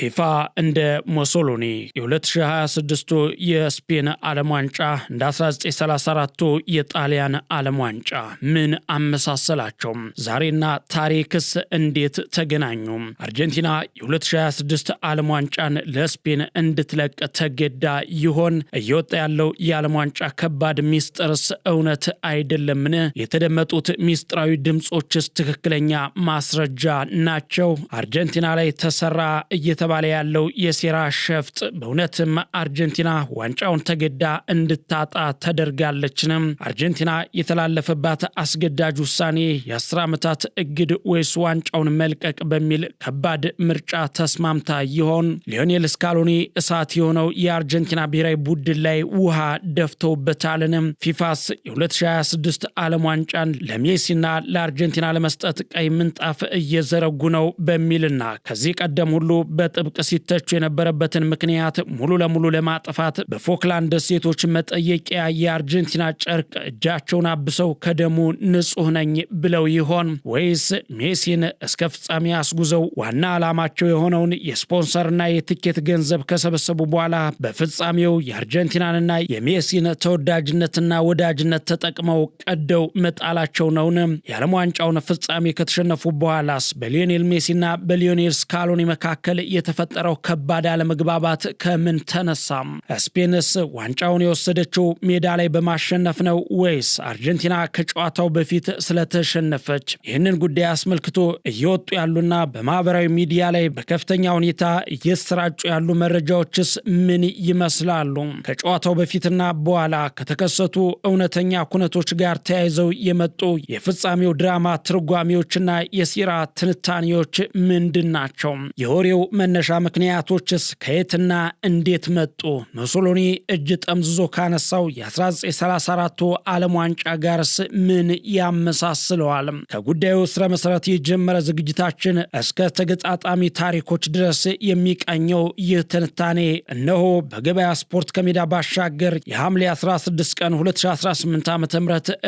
ፊፋ እንደ ሞሶሎኒ የ2026 የስፔን ዓለም ዋንጫ እንደ 1934 የጣሊያን ዓለም ዋንጫ ምን አመሳሰላቸው? ዛሬና ታሪክስ እንዴት ተገናኙ? አርጀንቲና የ2026 ዓለም ዋንጫን ለስፔን እንድትለቅ ተገዳ ይሆን? እየወጣ ያለው የዓለም ዋንጫ ከባድ ሚስጥርስ እውነት አይደለምን? የተደመጡት ሚስጥራዊ ድምጾችስ ትክክለኛ ማስረጃ ናቸው? አርጀንቲና ላይ ተሰራ እየተባለ ያለው የሴራ ሸፍጥ በእውነትም አርጀንቲና ዋንጫውን ተገዳ እንድታጣ ተደርጋለችንም? አርጀንቲና የተላለፈባት አስገዳጅ ውሳኔ የ10 ዓመታት እግድ ወይስ ዋንጫውን መልቀቅ በሚል ከባድ ምርጫ ተስማምታ ይሆን? ሊዮኔል ስካሎኒ እሳት የሆነው የአርጀንቲና ብሔራዊ ቡድን ላይ ውሃ ደፍተውበታልንም? ፊፋስ የ2026 ዓለም ዋንጫን ለሜሲና ለአርጀንቲና ለመስጠት ቀይ ምንጣፍ እየዘረጉ ነው በሚልና ከዚህ ቀደም ሁሉ በጥብቅ ሲተቹ የነበረበትን ምክንያት ሙሉ ለሙሉ ለማጥፋት በፎክላንድ ደሴቶች መጠየቂያ የአርጀንቲና ጨርቅ እጃቸውን አብሰው ከደሙ ንጹህ ነኝ ብለው ይሆን? ወይስ ሜሲን እስከ ፍጻሜ አስጉዘው ዋና ዓላማቸው የሆነውን የስፖንሰርና የትኬት ገንዘብ ከሰበሰቡ በኋላ በፍጻሜው የአርጀንቲናንና የሜሲን ተወዳጅነትና ወዳጅነት ተጠቅመው ቀደው መጣላቸው ነውን? የዓለም ዋንጫውን ፍጻሜ ከተሸነፉ በኋላስ በሊዮኔል ሜሲና በሊዮኔል ስካሎኒ መካከል የተፈጠረው ከባድ አለመግባባት ከምን ተነሳም? ስፔንስ ዋንጫውን የወሰደችው ሜዳ ላይ በማሸነፍ ነው ወይስ አርጀንቲና ከጨዋታው በፊት ስለተሸነፈች? ይህንን ጉዳይ አስመልክቶ እየወጡ ያሉና በማህበራዊ ሚዲያ ላይ በከፍተኛ ሁኔታ እየተሰራጩ ያሉ መረጃዎችስ ምን ይመስላሉ? ከጨዋታው በፊትና በኋላ ከተከሰቱ እውነተኛ ኩነቶች ጋር ተያይዘው የመጡ የፍጻሜው ድራማ ትርጓሜዎችና የሴራ ትንታኔዎች ምንድን ናቸው? የወሬው መነሻ ምክንያቶችስ ከየትና እንዴት መጡ? ሞሶሎኒ እጅ ጠምዝዞ ካነሳው የ1934 ዓለም ዋንጫ ጋርስ ምን ያመሳስለዋል? ከጉዳዩ ስረ መሰረት የጀመረ ዝግጅታችን እስከ ተገጣጣሚ ታሪኮች ድረስ የሚቃኘው ይህ ትንታኔ እነሆ በገበያ ስፖርት ከሜዳ ባሻገር የሐምሌ 16 ቀን 2018 ዓ.ም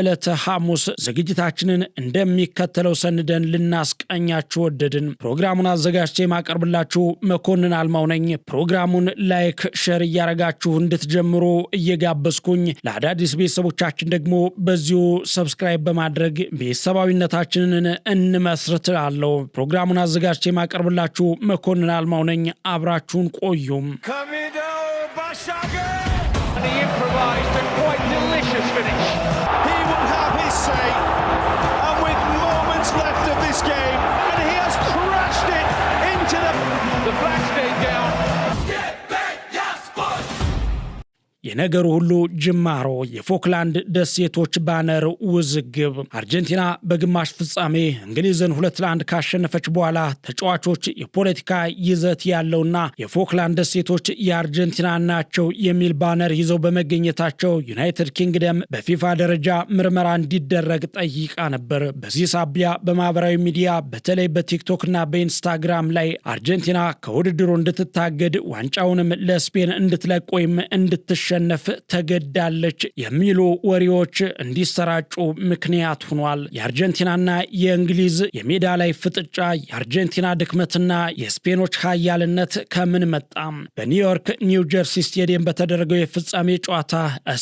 ዕለተ ሐሙስ ዝግጅታችንን እንደሚከተለው ሰንደን ልናስቃኛችሁ ወደድን። ፕሮግራሙን አዘጋጅቼ ማቀርብላችሁ መኮንን አልማው ነኝ። ፕሮግራሙን ላይክ፣ ሼር እያረጋችሁ እንድትጀምሩ እየጋበዝኩኝ ለአዳዲስ ቤተሰቦቻችን ደግሞ በዚሁ ሰብስክራይብ በማድረግ ቤተሰባዊነታችንን እንመስርት አለው። ፕሮግራሙን አዘጋጅቼ ማቀርብላችሁ መኮንን አልማው ነኝ። አብራችሁን ቆዩም። ከሜዳው ባሻገር and he improvised a quite delicious finish. He will have his say, and with moments left of this game, and he has crashed it into the flag stayed down. የነገሩ ሁሉ ጅማሮ የፎክላንድ ደሴቶች ባነር ውዝግብ። አርጀንቲና በግማሽ ፍጻሜ እንግሊዝን 2-1 ካሸነፈች በኋላ ተጫዋቾች የፖለቲካ ይዘት ያለውና የፎክላንድ ደሴቶች የአርጀንቲና ናቸው የሚል ባነር ይዘው በመገኘታቸው ዩናይትድ ኪንግደም በፊፋ ደረጃ ምርመራ እንዲደረግ ጠይቃ ነበር። በዚህ ሳቢያ በማህበራዊ ሚዲያ በተለይ በቲክቶክና በኢንስታግራም ላይ አርጀንቲና ከውድድሩ እንድትታገድ ዋንጫውንም ለስፔን እንድትለቅ ወይም እንድትሸነፍ ተገዳለች የሚሉ ወሬዎች እንዲሰራጩ ምክንያት ሆኗል። የአርጀንቲናና የእንግሊዝ የሜዳ ላይ ፍጥጫ፣ የአርጀንቲና ድክመትና የስፔኖች ኃያልነት ከምን መጣም? በኒውዮርክ ኒው ጀርሲ ስቴዲየም በተደረገው የፍጻሜ ጨዋታ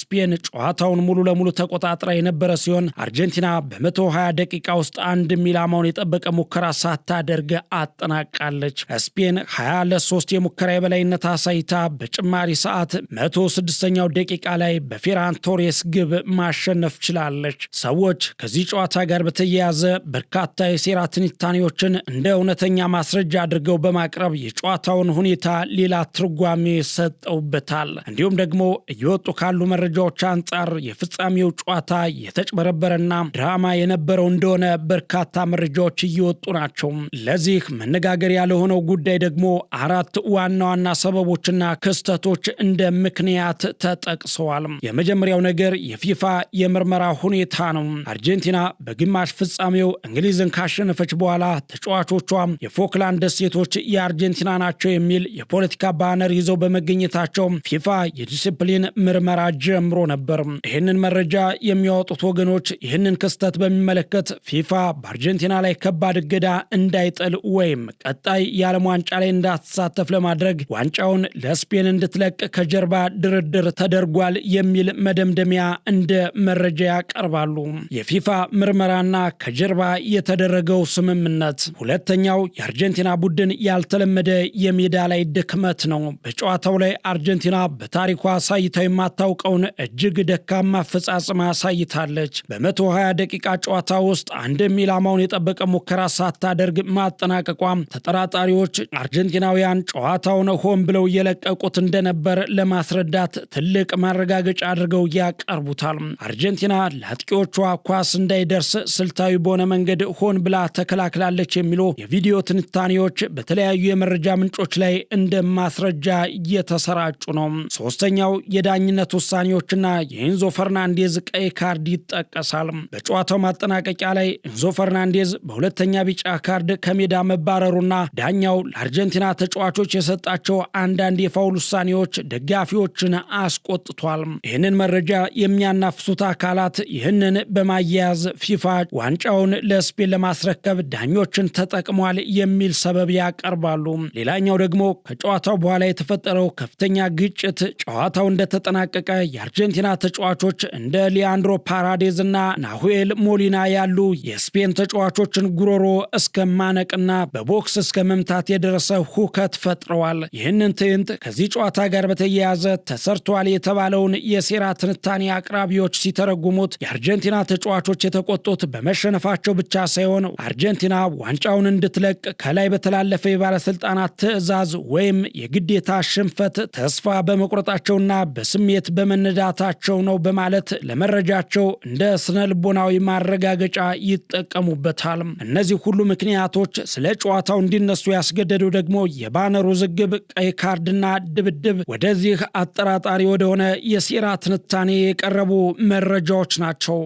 ስፔን ጨዋታውን ሙሉ ለሙሉ ተቆጣጥራ የነበረ ሲሆን አርጀንቲና በ120 ደቂቃ ውስጥ አንድ ኢላማውን የጠበቀ ሙከራ ሳታደርግ አጠናቃለች። ስፔን 20-3 የሙከራ የበላይነት አሳይታ በጭማሪ ሰዓት 106ኛው ደቂቃ ላይ በፌራን ቶሬስ ግብ ማሸነፍ ችላለች። ሰዎች ከዚህ ጨዋታ ጋር በተያያዘ በርካታ የሴራ ትንታኔዎችን እንደ እውነተኛ ማስረጃ አድርገው በማቅረብ የጨዋታውን ሁኔታ ሌላ ትርጓሜ ሰጠውበታል። እንዲሁም ደግሞ እየወጡ ካሉ መረጃዎች አንጻር የፍጻሜው ጨዋታ የተጭበረበረና ድራማ የነበረው እንደሆነ በርካታ መረጃዎች እየወጡ ናቸው። ለዚህ መነጋገሪያ ለሆነው ጉዳይ ደግሞ 4 ዋና ዋና ሰበቦችና ክስተቶች እንደ ምክንያት ተጠቅሰዋል። የመጀመሪያው ነገር የፊፋ የምርመራ ሁኔታ ነው። አርጀንቲና በግማሽ ፍጻሜው እንግሊዝን ካሸነፈች በኋላ ተጫዋቾቿ የፎክላንድ ደሴቶች የአርጀንቲና ናቸው የሚል የፖለቲካ ባነር ይዘው በመገኘታቸው ፊፋ የዲሲፕሊን ምርመራ ጀምሮ ነበር። ይህንን መረጃ የሚያወጡት ወገኖች ይህንን ክስተት በሚመለከት ፊፋ በአርጀንቲና ላይ ከባድ እገዳ እንዳይጥል ወይም ቀጣይ የዓለም ዋንጫ ላይ እንዳትሳተፍ ለማድረግ ዋንጫውን ለስፔን እንድትለቅ ከጀርባ ድርድር ተደርጓል የሚል መደምደሚያ እንደ መረጃ ያቀርባሉ። የፊፋ ምርመራና ከጀርባ የተደረገው ስምምነት። ሁለተኛው የአርጀንቲና ቡድን ያልተለመደ የሜዳ ላይ ድክመት ነው። በጨዋታው ላይ አርጀንቲና በታሪኳ አሳይታው የማታውቀውን እጅግ ደካማ አፈጻጸም አሳይታለች። በ120 ደቂቃ ጨዋታ ውስጥ አንድም ኢላማውን የጠበቀ ሙከራ ሳታደርግ ማጠናቀቋም ተጠራጣሪዎች አርጀንቲናውያን ጨዋታውን ሆን ብለው እየለቀቁት እንደነበር ለማስረዳት ትልቅ ማረጋገጫ አድርገው ያቀርቡታል። አርጀንቲና ለአጥቂዎቿ ኳስ እንዳይደርስ ስልታዊ በሆነ መንገድ ሆን ብላ ተከላክላለች የሚሉ የቪዲዮ ትንታኔዎች በተለያዩ የመረጃ ምንጮች ላይ እንደ ማስረጃ እየተሰራጩ ነው። ሶስተኛው የዳኝነት ውሳኔዎችና የኤንዞ ፈርናንዴዝ ቀይ ካርድ ይጠቀሳል። በጨዋታው ማጠናቀቂያ ላይ ኤንዞ ፈርናንዴዝ በሁለተኛ ቢጫ ካርድ ከሜዳ መባረሩና ዳኛው ለአርጀንቲና ተጫዋቾች የሰጣቸው አንዳንድ የፋውል ውሳኔዎች ደጋፊዎችን አስቆጥቷል። ይህንን መረጃ የሚያናፍሱት አካላት ይህንን በማያያዝ ፊፋ ዋንጫውን ለስፔን ለማስረከብ ዳኞችን ተጠቅሟል የሚል ሰበብ ያቀርባሉ። ሌላኛው ደግሞ ከጨዋታው በኋላ የተፈጠረው ከፍተኛ ግጭት ጨዋታው እንደተጠናቀቀ የአርጀንቲና ተጫዋቾች እንደ ሊያንድሮ ፓራዴዝ እና ናሁኤል ሞሊና ያሉ የስፔን ተጫዋቾችን ጉሮሮ እስከ ማነቅና በቦክስ እስከ መምታት የደረሰ ሁከት ፈጥረዋል። ይህንን ትዕይንት ከዚህ ጨዋታ ጋር በተያያዘ ተሰርቷል የተባለውን የሴራ ትንታኔ አቅራቢዎች ሲተረጉሙት የአርጀንቲና ተጫዋቾች የተቆጡት በመሸነፋቸው ብቻ ሳይሆን አርጀንቲና ዋንጫውን እንድትለቅ ከላይ በተላለፈ የባለስልጣናት ትዕዛዝ ወይም የግዴታ ሽንፈት ተስፋ በመቁረጣቸውና በስሜት በመነዳታቸው ነው በማለት ለመረጃቸው እንደ ስነ ልቦናዊ ማረጋገጫ ይጠቀሙበታል። እነዚህ ሁሉ ምክንያቶች ስለ ጨዋታው እንዲነሱ ያስገደደው ደግሞ የባነሩ ውዝግብ፣ ቀይ ካርድና ድብድብ ወደዚህ አጠራጣሪ ወደሆነ የሴራ ትንታኔ የቀረቡ መረጃዎች ናቸው።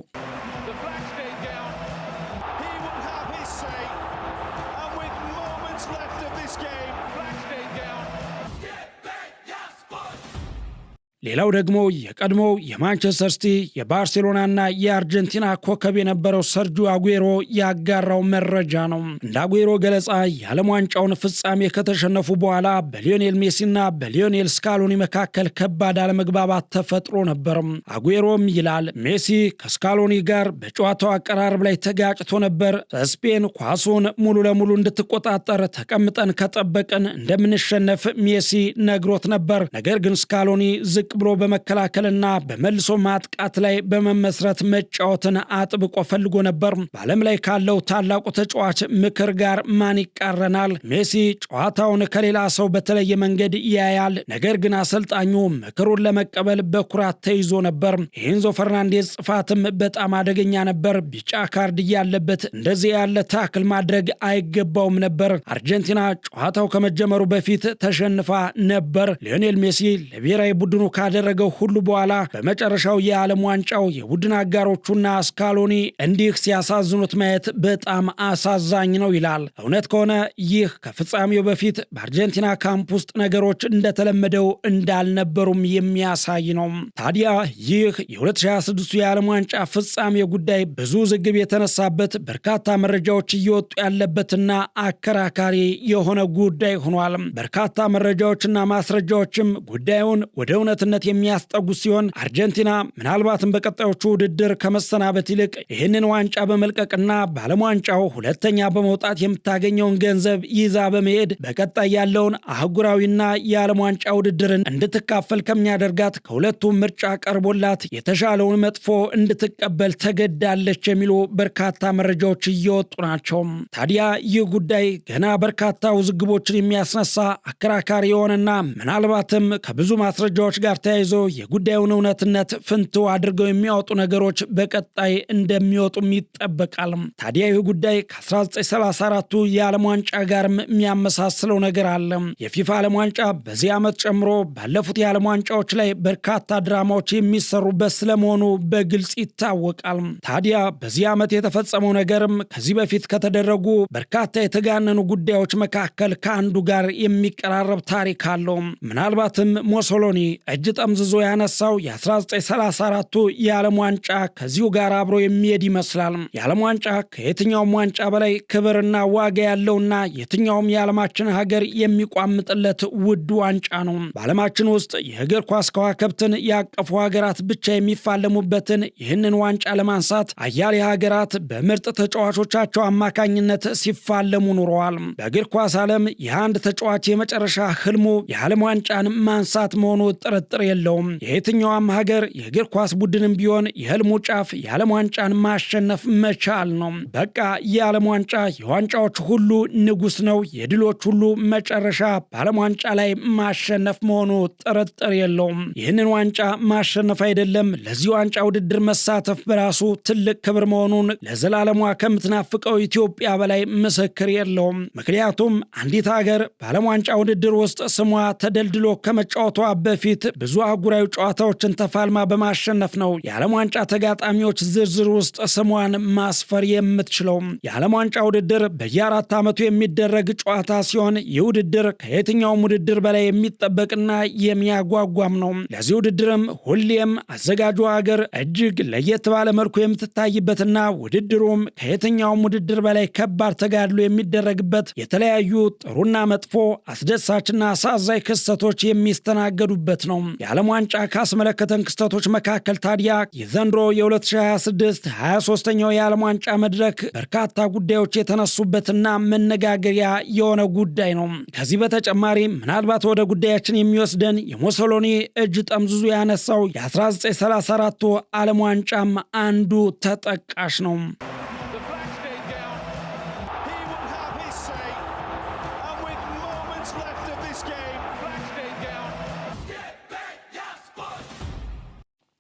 ሌላው ደግሞ የቀድሞው የማንቸስተር ሲቲ የባርሴሎናና የአርጀንቲና ኮከብ የነበረው ሰርጂዮ አጉዌሮ ያጋራው መረጃ ነው። እንደ አጉዌሮ ገለጻ የዓለም ዋንጫውን ፍጻሜ ከተሸነፉ በኋላ በሊዮኔል ሜሲና በሊዮኔል ስካሎኒ መካከል ከባድ አለመግባባት ተፈጥሮ ነበር። አጉዌሮም ይላል ሜሲ ከስካሎኒ ጋር በጨዋታው አቀራረብ ላይ ተጋጭቶ ነበር። ስፔን ኳሱን ሙሉ ለሙሉ እንድትቆጣጠር ተቀምጠን ከጠበቅን እንደምንሸነፍ ሜሲ ነግሮት ነበር። ነገር ግን ስካሎኒ ዝቅ ብሎ በመከላከልና በመልሶ ማጥቃት ላይ በመመስረት መጫወትን አጥብቆ ፈልጎ ነበር። በዓለም ላይ ካለው ታላቁ ተጫዋች ምክር ጋር ማን ይቃረናል? ሜሲ ጨዋታውን ከሌላ ሰው በተለየ መንገድ ያያል። ነገር ግን አሰልጣኙ ምክሩን ለመቀበል በኩራት ተይዞ ነበር። የኤንዞ ፈርናንዴዝ ጥፋትም በጣም አደገኛ ነበር። ቢጫ ካርድ እያለበት እንደዚህ ያለ ታክል ማድረግ አይገባውም ነበር። አርጀንቲና ጨዋታው ከመጀመሩ በፊት ተሸንፋ ነበር። ሊዮኔል ሜሲ ለብሔራዊ ቡድኑ ካደረገው ሁሉ በኋላ በመጨረሻው የዓለም ዋንጫው የቡድን አጋሮቹና ስካሎኒ እንዲህ ሲያሳዝኑት ማየት በጣም አሳዛኝ ነው ይላል። እውነት ከሆነ ይህ ከፍጻሜው በፊት በአርጀንቲና ካምፕ ውስጥ ነገሮች እንደተለመደው እንዳልነበሩም የሚያሳይ ነው። ታዲያ ይህ የ2026 የዓለም ዋንጫ ፍጻሜ ጉዳይ ብዙ ውዝግብ የተነሳበት በርካታ መረጃዎች እየወጡ ያለበትና አከራካሪ የሆነ ጉዳይ ሆኗል። በርካታ መረጃዎችና ማስረጃዎችም ጉዳዩን ወደ እውነትነት የሚያስጠጉት ሲሆን አርጀንቲና ምናልባትም በቀጣዮቹ ውድድር ከመሰናበት ይልቅ ይህንን ዋንጫ በመልቀቅና በዓለም ዋንጫው ሁለተኛ በመውጣት የምታገኘውን ገንዘብ ይዛ በመሄድ በቀጣይ ያለውን አህጉራዊና የዓለም ዋንጫ ውድድርን እንድትካፈል ከሚያደርጋት ከሁለቱም ምርጫ ቀርቦላት የተሻለውን መጥፎ እንድትቀበል ተገዳለች የሚሉ በርካታ መረጃዎች እየወጡ ናቸው። ታዲያ ይህ ጉዳይ ገና በርካታ ውዝግቦችን የሚያስነሳ አከራካሪ የሆነና ምናልባትም ከብዙ ማስረጃዎች ጋር ጋር ተያይዞ የጉዳዩን እውነትነት ፍንትው አድርገው የሚያወጡ ነገሮች በቀጣይ እንደሚወጡም ይጠበቃል። ታዲያ ይህ ጉዳይ ከ1934ቱ የዓለም ዋንጫ ጋርም የሚያመሳስለው ነገር አለ። የፊፋ ዓለም ዋንጫ በዚህ ዓመት ጨምሮ ባለፉት የዓለም ዋንጫዎች ላይ በርካታ ድራማዎች የሚሰሩበት ስለመሆኑ በግልጽ ይታወቃል። ታዲያ በዚህ ዓመት የተፈጸመው ነገርም ከዚህ በፊት ከተደረጉ በርካታ የተጋነኑ ጉዳዮች መካከል ከአንዱ ጋር የሚቀራረብ ታሪክ አለው። ምናልባትም ሞሶሎኒ እጅ ጠምዝዞ ያነሳው የ1934ቱ የዓለም ዋንጫ ከዚሁ ጋር አብሮ የሚሄድ ይመስላል። የዓለም ዋንጫ ከየትኛውም ዋንጫ በላይ ክብርና ዋጋ ያለውና የትኛውም የዓለማችን ሀገር የሚቋምጥለት ውድ ዋንጫ ነው። በዓለማችን ውስጥ የእግር ኳስ ከዋክብትን ያቀፉ ሀገራት ብቻ የሚፋለሙበትን ይህንን ዋንጫ ለማንሳት አያሌ ሀገራት በምርጥ ተጫዋቾቻቸው አማካኝነት ሲፋለሙ ኑረዋል። በእግር ኳስ ዓለም የአንድ ተጫዋች የመጨረሻ ህልሙ የዓለም ዋንጫን ማንሳት መሆኑ ጥርጥር የለውም። የየትኛውም ሀገር የእግር ኳስ ቡድንም ቢሆን የህልሙ ጫፍ የዓለም ዋንጫን ማሸነፍ መቻል ነው። በቃ የዓለም ዋንጫ የዋንጫዎች ሁሉ ንጉስ ነው። የድሎች ሁሉ መጨረሻ በዓለም ዋንጫ ላይ ማሸነፍ መሆኑ ጥርጥር የለውም። ይህንን ዋንጫ ማሸነፍ አይደለም ለዚህ ዋንጫ ውድድር መሳተፍ በራሱ ትልቅ ክብር መሆኑን ለዘላለሟ ከምትናፍቀው ኢትዮጵያ በላይ ምስክር የለውም። ምክንያቱም አንዲት ሀገር በዓለም ዋንጫ ውድድር ውስጥ ስሟ ተደልድሎ ከመጫወቷ በፊት ብዙ አህጉራዊ ጨዋታዎችን ተፋልማ በማሸነፍ ነው የዓለም ዋንጫ ተጋጣሚዎች ዝርዝር ውስጥ ስሟን ማስፈር የምትችለው። የዓለም ዋንጫ ውድድር በየ4 ዓመቱ የሚደረግ ጨዋታ ሲሆን ይህ ውድድር ከየትኛውም ውድድር በላይ የሚጠበቅና የሚያጓጓም ነው። ለዚህ ውድድርም ሁሌም አዘጋጁ ሀገር እጅግ ለየት ባለ መልኩ የምትታይበትና ውድድሩም ከየትኛውም ውድድር በላይ ከባድ ተጋድሎ የሚደረግበት የተለያዩ ጥሩና መጥፎ አስደሳችና አሳዛኝ ክስተቶች የሚስተናገዱበት ነው። የዓለም ዋንጫ ካስመለከተን ክስተቶች መካከል ታዲያ የዘንድሮ የ2026 23ኛው የዓለም ዋንጫ መድረክ በርካታ ጉዳዮች የተነሱበትና መነጋገሪያ የሆነ ጉዳይ ነው። ከዚህ በተጨማሪ ምናልባት ወደ ጉዳያችን የሚወስደን የሞሶሎኒ እጅ ጠምዝዙ ያነሳው የ1934ቱ ዓለም ዋንጫም አንዱ ተጠቃሽ ነው።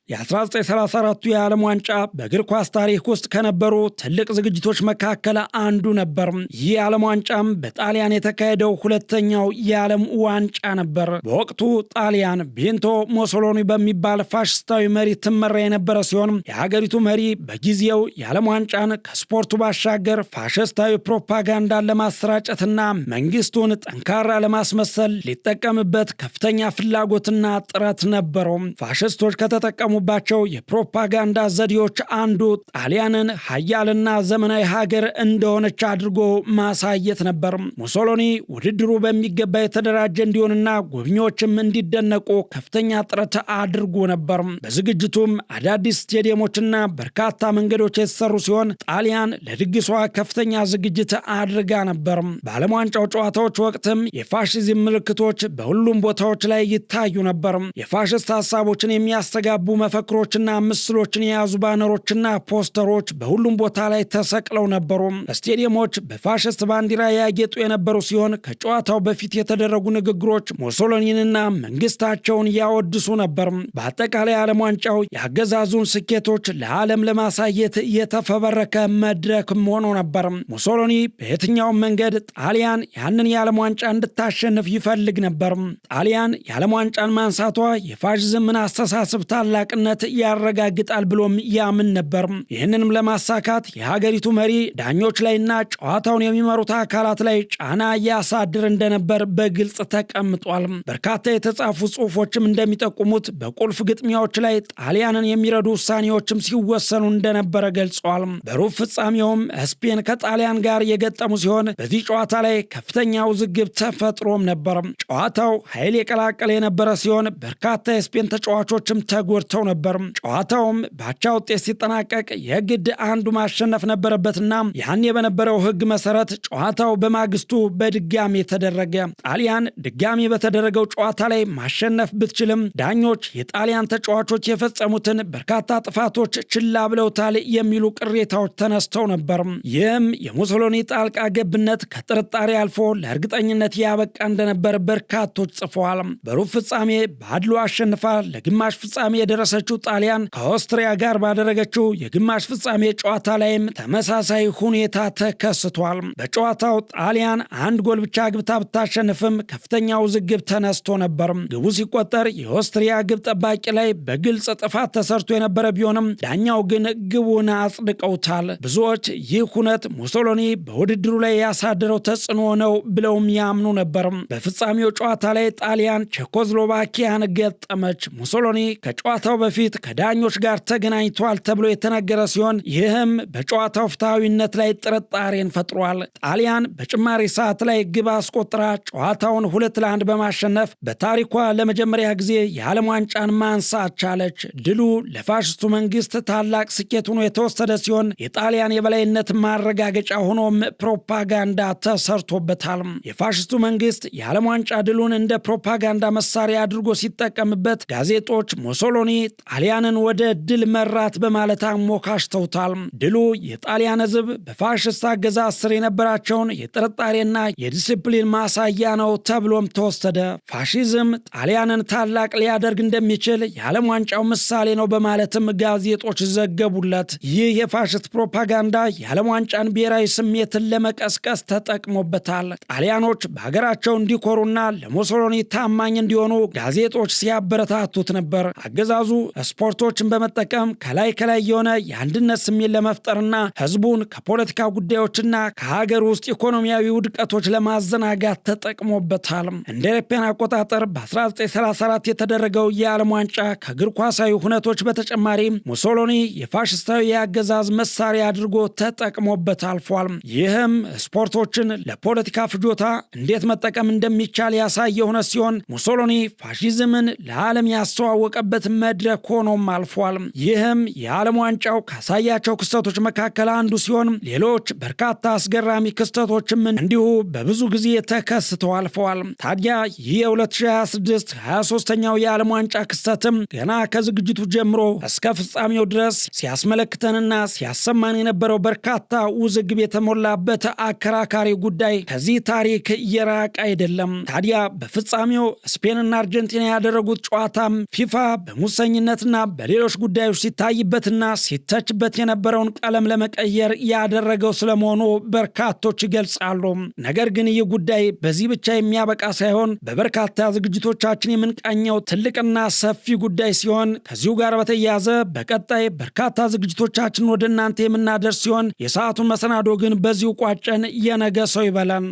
የ1934ቱ የዓለም ዋንጫ በእግር ኳስ ታሪክ ውስጥ ከነበሩ ትልቅ ዝግጅቶች መካከል አንዱ ነበር። ይህ የዓለም ዋንጫም በጣሊያን የተካሄደው ሁለተኛው የዓለም ዋንጫ ነበር። በወቅቱ ጣሊያን ቤንቶ ሞሶሎኒ በሚባል ፋሽስታዊ መሪ ትመራ የነበረ ሲሆን የሀገሪቱ መሪ በጊዜው የዓለም ዋንጫን ከስፖርቱ ባሻገር ፋሽስታዊ ፕሮፓጋንዳን ለማሰራጨትና መንግስቱን ጠንካራ ለማስመሰል ሊጠቀምበት ከፍተኛ ፍላጎትና ጥረት ነበረው። ፋሽስቶች ከተጠቀሙ ባቸው የፕሮፓጋንዳ ዘዴዎች አንዱ ጣሊያንን ሀያልና ዘመናዊ ሀገር እንደሆነች አድርጎ ማሳየት ነበር። ሙሶሎኒ ውድድሩ በሚገባ የተደራጀ እንዲሆንና ጎብኚዎችም እንዲደነቁ ከፍተኛ ጥረት አድርጎ ነበር። በዝግጅቱም አዳዲስ ስቴዲየሞችና በርካታ መንገዶች የተሰሩ ሲሆን ጣሊያን ለድግሷ ከፍተኛ ዝግጅት አድርጋ ነበር። በዓለም ዋንጫው ጨዋታዎች ወቅትም የፋሽዝም ምልክቶች በሁሉም ቦታዎች ላይ ይታዩ ነበር። የፋሽስት ሀሳቦችን የሚያስተጋቡ መፈክሮችና ምስሎችን የያዙ ባነሮችና ፖስተሮች በሁሉም ቦታ ላይ ተሰቅለው ነበሩ። ስቴዲየሞች በፋሽስት ባንዲራ ያጌጡ የነበሩ ሲሆን ከጨዋታው በፊት የተደረጉ ንግግሮች ሙሶሎኒንና መንግስታቸውን ያወድሱ ነበር። በአጠቃላይ ዓለም ዋንጫው የአገዛዙን ስኬቶች ለዓለም ለማሳየት የተፈበረከ መድረክ ሆኖ ነበር። ሙሶሎኒ በየትኛውም መንገድ ጣሊያን ያንን የዓለም ዋንጫ እንድታሸንፍ ይፈልግ ነበር። ጣሊያን የዓለም ዋንጫን ማንሳቷ የፋሽዝምን አስተሳሰብ ታላቅነት ያረጋግጣል ብሎም ያምን ነበር። ይህንንም ለማሳካት የሀገሪቱ መሪ ዳኞች ላይና ጨዋታውን የሚመሩት አካላት ላይ ጫና ያሳድር እንደነበር በግልጽ ተቀምጧል። በርካታ የተጻፉ ጽሑፎችም እንደሚጠቁሙት በቁልፍ ግጥሚያዎች ላይ ጣሊያንን የሚረዱ ውሳኔዎችም ሲወሰኑ እንደነበረ ገልጸዋል። በሩብ ፍጻሜውም ስፔን ከጣሊያን ጋር የገጠሙ ሲሆን በዚህ ጨዋታ ላይ ከፍተኛ ውዝግብ ተፈጥሮም ነበር። ጨዋታው ኃይል የቀላቀለ የነበረ ሲሆን በርካታ የስፔን ተጫዋቾችም ተጎድተው ነበር። ጨዋታውም በአቻ ውጤት ሲጠናቀቅ የግድ አንዱ ማሸነፍ ነበረበትና ያኔ በነበረው ሕግ መሰረት ጨዋታው በማግስቱ በድጋሚ ተደረገ። ጣሊያን ድጋሚ በተደረገው ጨዋታ ላይ ማሸነፍ ብትችልም ዳኞች የጣሊያን ተጫዋቾች የፈጸሙትን በርካታ ጥፋቶች ችላ ብለውታል የሚሉ ቅሬታዎች ተነስተው ነበር። ይህም የሙሶሎኒ ጣልቃ ገብነት ከጥርጣሬ አልፎ ለእርግጠኝነት ያበቃ እንደነበር በርካቶች ጽፈዋል። በሩብ ፍጻሜ በአድሎ አሸንፋ ለግማሽ ፍጻሜ የደረሰችው ጣሊያን ከኦስትሪያ ጋር ባደረገችው የግማሽ ፍጻሜ ጨዋታ ላይም ተመሳሳይ ሁኔታ ተከስቷል። በጨዋታው ጣሊያን አንድ ጎል ብቻ ግብታ ብታሸንፍም ከፍተኛ ውዝግብ ተነስቶ ነበር። ግቡ ሲቆጠር የኦስትሪያ ግብ ጠባቂ ላይ በግልጽ ጥፋት ተሰርቶ የነበረ ቢሆንም ዳኛው ግን ግቡን አጽድቀውታል። ብዙዎች ይህ ሁነት ሙሶሎኒ በውድድሩ ላይ ያሳደረው ተጽዕኖ ነው ብለውም ያምኑ ነበር። በፍጻሜው ጨዋታ ላይ ጣሊያን ቼኮስሎቫኪያን ገጠመች። ሙሶሎኒ ከጨዋታው በፊት ከዳኞች ጋር ተገናኝቷል ተብሎ የተነገረ ሲሆን ይህም በጨዋታው ፍትሐዊነት ላይ ጥርጣሬን ፈጥሯል። ጣሊያን በጭማሪ ሰዓት ላይ ግብ አስቆጥራ ጨዋታውን 2-1 በማሸነፍ በታሪኳ ለመጀመሪያ ጊዜ የዓለም ዋንጫን ማንሳት ቻለች። ድሉ ለፋሽስቱ መንግስት ታላቅ ስኬት ሆኖ የተወሰደ ሲሆን የጣሊያን የበላይነት ማረጋገጫ ሆኖም ፕሮፓጋንዳ ተሰርቶበታል። የፋሽስቱ መንግስት የዓለም ዋንጫ ድሉን እንደ ፕሮፓጋንዳ መሳሪያ አድርጎ ሲጠቀምበት ጋዜጦች ሙሶሎኒ ጣሊያንን ወደ ድል መራት በማለት አሞካሽተውታል። ድሉ የጣሊያን ሕዝብ በፋሽስት አገዛዝ ስር የነበራቸውን የጥርጣሬና የዲሲፕሊን ማሳያ ነው ተብሎም ተወሰደ። ፋሺዝም ጣሊያንን ታላቅ ሊያደርግ እንደሚችል የዓለም ዋንጫው ምሳሌ ነው በማለትም ጋዜጦች ዘገቡለት። ይህ የፋሽስት ፕሮፓጋንዳ የዓለም ዋንጫን ብሔራዊ ስሜትን ለመቀስቀስ ተጠቅሞበታል። ጣሊያኖች በሀገራቸው እንዲኮሩና ለሙሶሎኒ ታማኝ እንዲሆኑ ጋዜጦች ሲያበረታቱት ነበር። አገዛዙ ስፖርቶችን በመጠቀም ከላይ የሆነ የአንድነት ስሜት ለመፍጠርና ህዝቡን ከፖለቲካ ጉዳዮችና ከሀገር ውስጥ ኢኮኖሚያዊ ውድቀቶች ለማዘናጋት ተጠቅሞበታል። እንደ አውሮፓውያን አቆጣጠር በ1934 የተደረገው የዓለም ዋንጫ ከእግር ኳሳዊ ሁነቶች በተጨማሪ ሙሶሎኒ የፋሽስታዊ የአገዛዝ መሳሪያ አድርጎ ተጠቅሞበት አልፏል። ይህም ስፖርቶችን ለፖለቲካ ፍጆታ እንዴት መጠቀም እንደሚቻል ያሳየ ሆነ ሲሆን ሙሶሎኒ ፋሺዝምን ለዓለም ያስተዋወቀበት መድረክ ሆኖም አልፏል። ይህም የዓለም ዋንጫው ካሳያቸው ክስተቶች መካከል አንዱ ሲሆን ሌሎች በርካታ አስገራሚ ክስተቶችም እንዲሁ በብዙ ጊዜ ተከስተው አልፈዋል። ታዲያ ይህ የ2026 23ኛው የዓለም ዋንጫ ክስተትም ገና ከዝግጅቱ ጀምሮ እስከ ፍጻሜው ድረስ ሲያስመለክተንና ሲያሰማን የነበረው በርካታ ውዝግብ የተሞላበት አከራካሪ ጉዳይ ከዚህ ታሪክ የራቀ አይደለም። ታዲያ በፍጻሜው ስፔንና አርጀንቲና ያደረጉት ጨዋታም ፊፋ በሙሰኝነትና በሌሎች ጉዳዮች ሲታይበትና ሲተችበት የነበረውን ቀለም ለመቀየር ያደረገው ስለመሆኑ በርካቶች ይገልጻሉ። ነገር ግን ይህ ጉዳይ በዚህ ብቻ የሚያበቃ ሳይሆን በበርካታ ዝግጅቶቻችን የምንቃኘው ትልቅና ሰፊ ጉዳይ ሲሆን ከዚሁ ጋር በተያያዘ በቀጣይ በርካታ ዝግጅቶቻችን ወደ እናንተ የምናደርስ ሲሆን የሰዓቱን መሰናዶ ግን በዚሁ ቋጨን። የነገ ሰው ይበለን።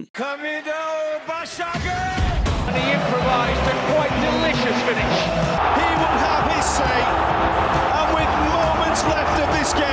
And he improvised a quite delicious finish. He will have his say, and with moments left of this game